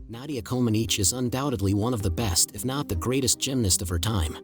Nadia Comaneci is undoubtedly one of the best, if not the greatest gymnast of her time.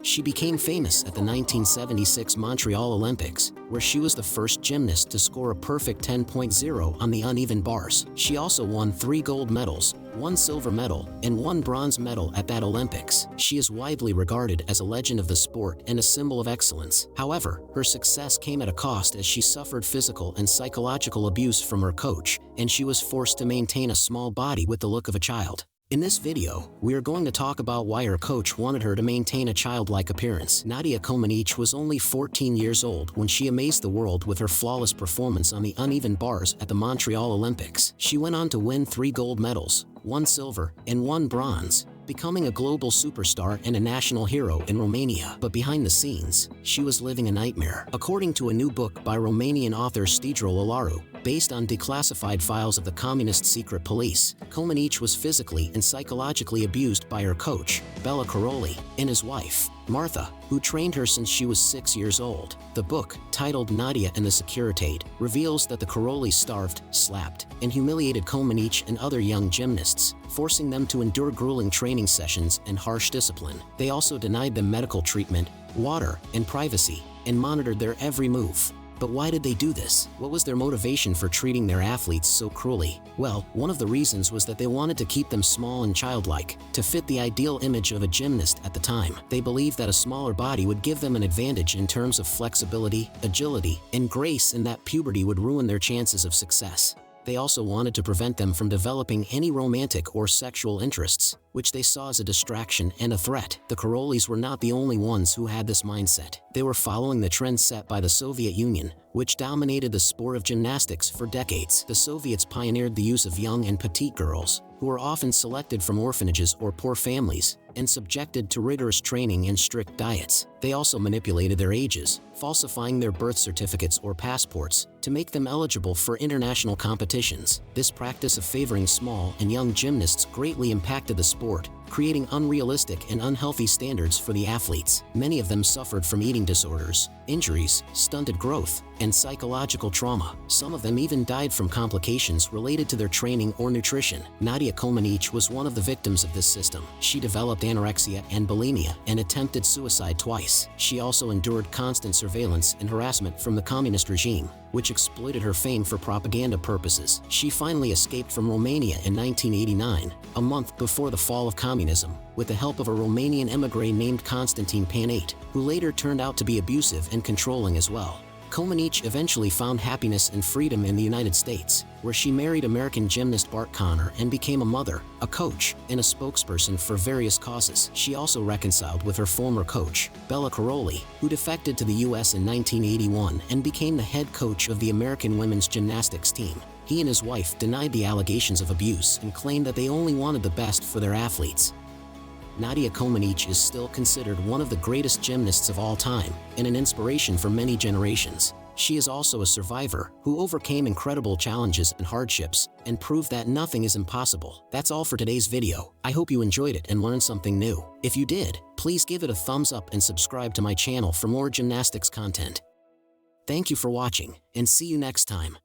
She became famous at the 1976 Montreal Olympics, where she was the first gymnast to score a perfect 10.0 on the uneven bars. She also won 3 gold medals, 1 silver medal, and 1 bronze medal at that Olympics. She is widely regarded as a legend of the sport and a symbol of excellence. However, her success came at a cost as she suffered physical and psychological abuse from her coach, and she was forced to maintain a small body with the look of a child. In this video, we are going to talk about why her coach wanted her to maintain a childlike appearance. Nadia Comaneci was only 14 years old when she amazed the world with her flawless performance on the uneven bars at the Montreal Olympics. She went on to win 3 gold medals, 1 silver, and 1 bronze, becoming a global superstar and a national hero in Romania. But behind the scenes, she was living a nightmare. According to a new book by Romanian author Stejarel Olaru, based on declassified files of the communist secret police, Comaneci was physically and psychologically abused by her coach, Bela Karolyi, and his wife, Martha, who trained her since she was 6 years old. The book, titled Nadia and the Securitate, reveals that the Karolyis starved, slapped, and humiliated Comaneci and other young gymnasts, forcing them to endure grueling training sessions and harsh discipline. They also denied them medical treatment, water, and privacy, and monitored their every move. But why did they do this? What was their motivation for treating their athletes so cruelly? Well, one of the reasons was that they wanted to keep them small and childlike, to fit the ideal image of a gymnast at the time. They believed that a smaller body would give them an advantage in terms of flexibility, agility, and grace, and that puberty would ruin their chances of success. They also wanted to prevent them from developing any romantic or sexual interests, which they saw as a distraction and a threat. The Karolyis were not the only ones who had this mindset. They were following the trend set by the Soviet Union, which dominated the sport of gymnastics for decades. The Soviets pioneered the use of young and petite girls, who were often selected from orphanages or poor families, and subjected to rigorous training and strict diets. They also manipulated their ages, falsifying their birth certificates or passports to make them eligible for international competitions. This practice of favoring small and young gymnasts greatly impacted the sport, creating unrealistic and unhealthy standards for the athletes. Many of them suffered from eating disorders, injuries, stunted growth, and psychological trauma. Some of them even died from complications related to their training or nutrition. Nadia Comaneci was one of the victims of this system. She developed anorexia and bulimia and attempted suicide twice. She also endured constant surveillance and harassment from the communist regime, which exploited her fame for propaganda purposes. She finally escaped from Romania in 1989, a month before the fall of communism, with the help of a Romanian emigre named Constantine Panate, who later turned out to be abusive and controlling as well. Comaneci eventually found happiness and freedom in the United States, where she married American gymnast Bart Connor and became a mother, a coach, and a spokesperson for various causes. She also reconciled with her former coach, Bela Karolyi, who defected to the US in 1981 and became the head coach of the American women's gymnastics team. He and his wife denied the allegations of abuse and claimed that they only wanted the best for their athletes. Nadia Comaneci is still considered one of the greatest gymnasts of all time and an inspiration for many generations. She is also a survivor who overcame incredible challenges and hardships and proved that nothing is impossible. That's all for today's video. I hope you enjoyed it and learned something new. If you did, please give it a thumbs up and subscribe to my channel for more gymnastics content. Thank you for watching, and see you next time.